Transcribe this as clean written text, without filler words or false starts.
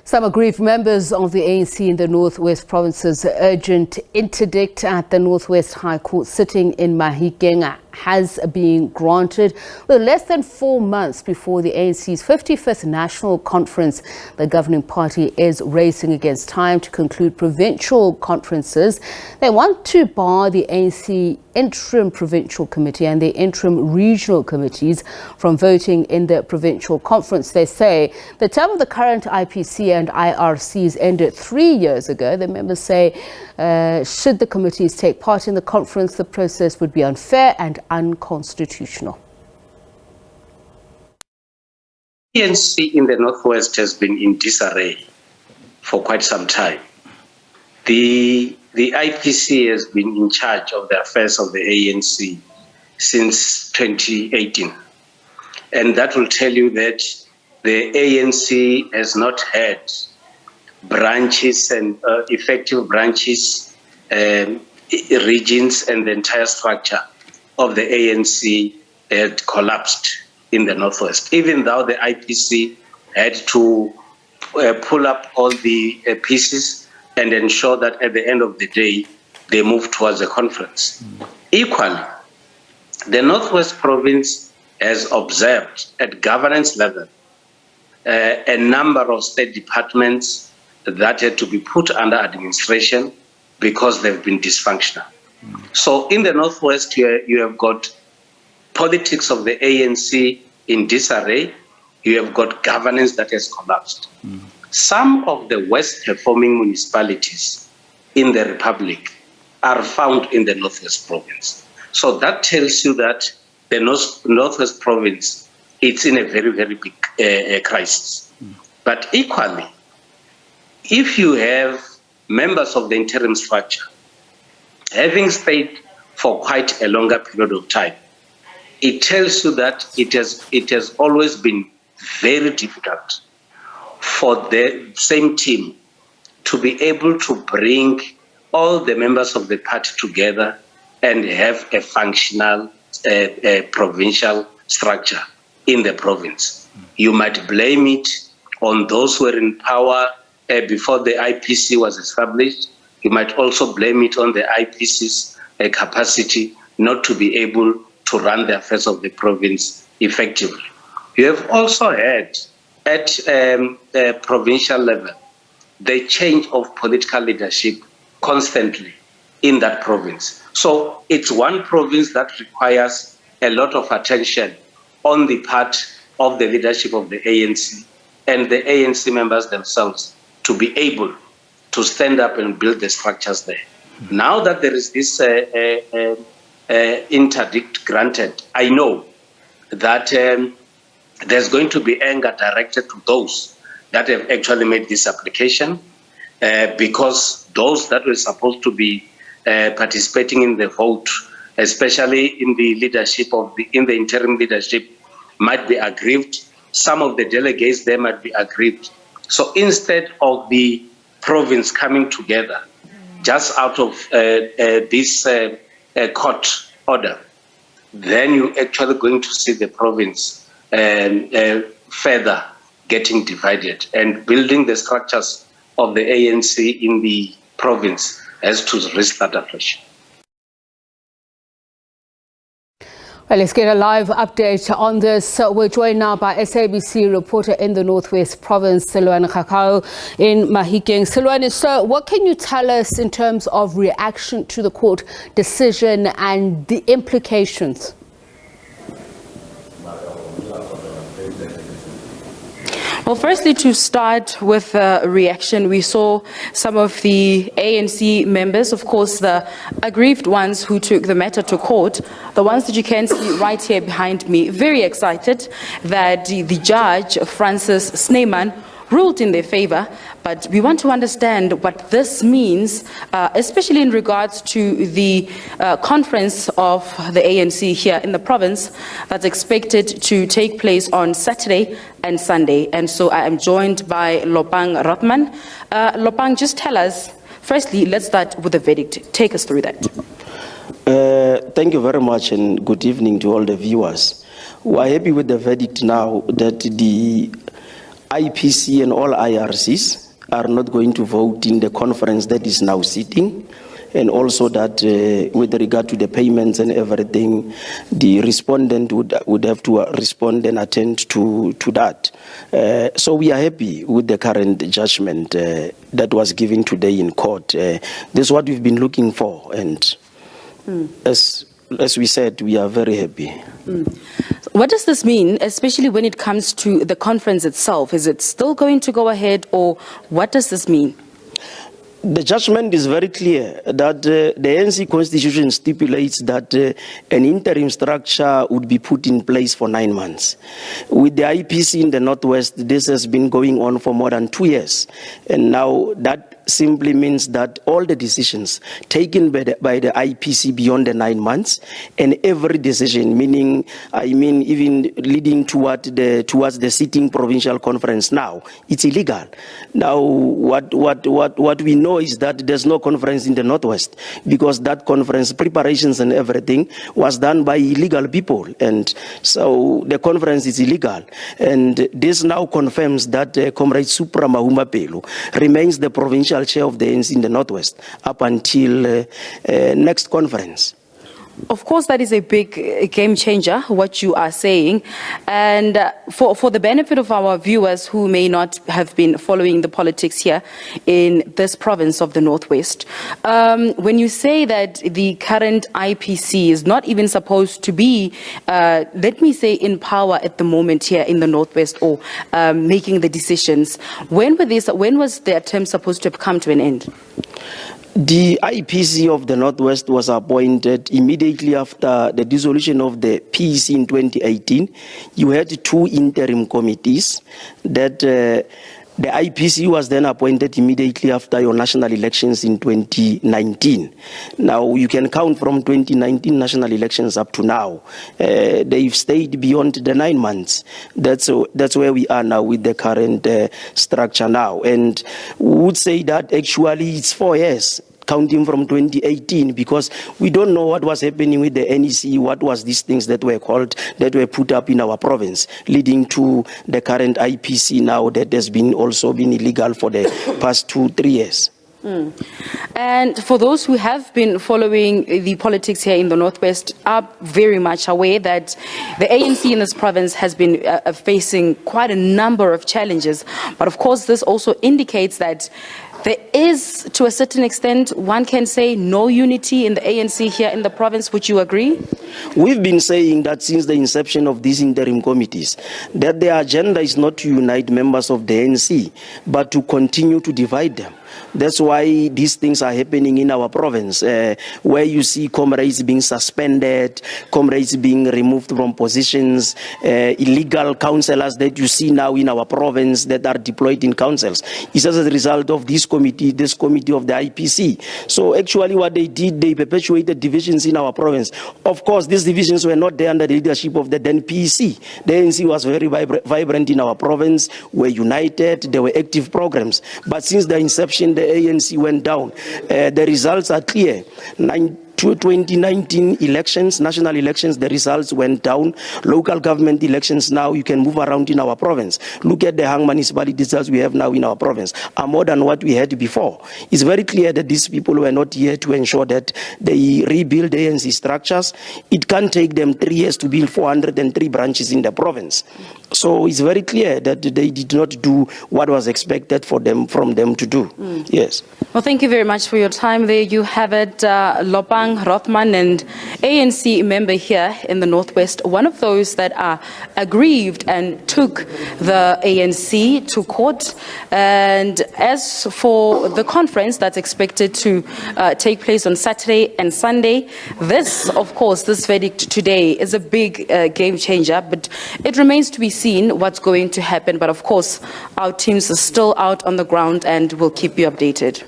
Some aggrieved members of the ANC in the North West province's urgent interdict at the North West High Court sitting in Mahikeng has been granted with less than 4 months before the ANC's 55th National Conference. The governing party is racing against time to conclude provincial conferences. They want to bar the ANC Interim Provincial Committee and the Interim Regional Committees from voting in the provincial conference. They say the term of the current IPC and IRCs ended 3 years ago. The members say should the committees take part in the conference, the process would be unfair and unconstitutional. ANC in the Northwest has been in disarray for quite some time. The IPC has been in charge of the affairs of the ANC since 2018. And that will tell you that the ANC has not had branches and effective branches, regions, and the entire structure of the ANC had collapsed in the Northwest. Even though the IPC had to pull up all the pieces and ensure that at the end of the day, they move towards a conference. Equally, the Northwest province has observed at governance level a number of state departments that had to be put under administration because they've been dysfunctional. So in the Northwest, you have got politics of the ANC in disarray. You have got governance that has collapsed. Some of the worst performing municipalities in the Republic are found in the Northwest province. So that tells you that the Northwest province, it's in a very, very big crisis. But equally, if you have members of the interim structure having stayed for quite a longer period of time, it tells you that it has always been very difficult for the same team to be able to bring all the members of the party together and have a functional provincial structure in the province. You might blame it on those who were in power before the IPC was established. You might also blame it on the IPC's capacity not to be able to run the affairs of the province effectively. You have also had at provincial level the change of political leadership constantly in that province. So it's one province that requires a lot of attention on the part of the leadership of the ANC and the ANC members themselves to be able to stand up and build the structures there. Now that there is this interdict granted, I know that there's going to be anger directed to those that have actually made this application because those that were supposed to be participating in the vote, especially in the leadership in the interim leadership, might be aggrieved. Some of the delegates there might be aggrieved. So instead of the province coming together just out of this court order, then you're actually going to see the province further getting divided, and building the structures of the ANC in the province has to restart afresh. Well, let's get a live update on this. We're joined now by SABC reporter in the Northwest Province, Sellwane Khakhau in Mahikeng. Sellwane, so what can you tell us in terms of reaction to the court decision and the implications? Well, firstly, to start with a reaction, we saw some of the ANC members, of course, the aggrieved ones who took the matter to court, the ones that you can see right here behind me, very excited that the judge, Francis Snyman, ruled in their favor. But we want to understand what this means, especially in regards to the conference of the ANC here in the province that's expected to take place on Saturday and Sunday. And so I am joined by Lopang Rotman. Lopang, just tell us, firstly, let's start with the verdict. Take us through that. Thank you very much and good evening to all the viewers. We are happy with the verdict now that the IPC and all IRCs are not going to vote in the conference that is now sitting, and also that with regard to the payments and everything, the respondent would have to respond and attend to that. So we are happy with the current judgment that was given today in court. This is what we've been looking for, and as we said, we are very happy. What does this mean, especially when it comes to the conference itself? Is it still going to go ahead, or what does this mean? The judgment is very clear that the ANC constitution stipulates that an interim structure would be put in place for 9 months. With the IPC in the Northwest, this has been going on for more than 2 years. And now that simply means that all the decisions taken by the IPC beyond the 9 months, and every decision, even leading towards the sitting provincial conference now, it's illegal. Now, what we know is that there's no conference in the Northwest, because that conference preparations and everything was done by illegal people, and so the conference is illegal. And this now confirms that Comrade Supra Mahuma Pelu remains the provincial chair of the ANC in the Northwest up until next conference. Of course, that is a big game changer, what you are saying. And for the benefit of our viewers who may not have been following the politics here in this province of the Northwest, when you say that the current IPC is not even supposed to be, let me say, in power at the moment here in the Northwest, or making the decisions, when was their term supposed to have come to an end? The IPC of the Northwest was appointed immediately after the dissolution of the PEC in 2018. You had 2 interim committees that the IPC was then appointed immediately after your national elections in 2019. Now, you can count from 2019 national elections up to now. They've stayed beyond the 9 months. That's where we are now with the current structure now. And we would say that actually it's 4 years, counting from 2018, because we don't know what was happening with the NEC, what was these things that were put up in our province, leading to the current IPC now that has been also been illegal for the past 2-3 years. And for those who have been following the politics here in the Northwest, are very much aware that the ANC in this province has been facing quite a number of challenges. But of course, this also indicates that there is, to a certain extent, one can say, no unity in the ANC here in the province. Would you agree? We've been saying that since the inception of these interim committees, that their agenda is not to unite members of the ANC, but to continue to divide them. That's why these things are happening in our province, where you see comrades being suspended, comrades being removed from positions, illegal councillors that you see now in our province that are deployed in councils. It's as a result of this committee of the IPC. So actually what they did, they perpetuated divisions in our province. Of course, these divisions were not there under the leadership of the then PEC. The ANC was very vibrant in our province, were united, there were active programs. But since the inception, the ANC went down. The results are clear. 2019 elections, national elections, the results went down. Local government elections now, you can move around in our province. Look at the hang municipality results we have now in our province, are more than what we had before. It's very clear that these people were not here to ensure that they rebuild ANC structures. It can take them 3 years to build 403 branches in the province. So it's very clear that they did not do what was expected from them to do. Yes. Well, thank you very much for your time. There you have it, Lopang Rothman, and ANC member here in the Northwest, one of those that are aggrieved and took the ANC to court. And as for the conference that's expected to take place on Saturday and Sunday, this verdict today is a big game changer, but it remains to be seen what's going to happen. But of course, our teams are still out on the ground and will keep you updated.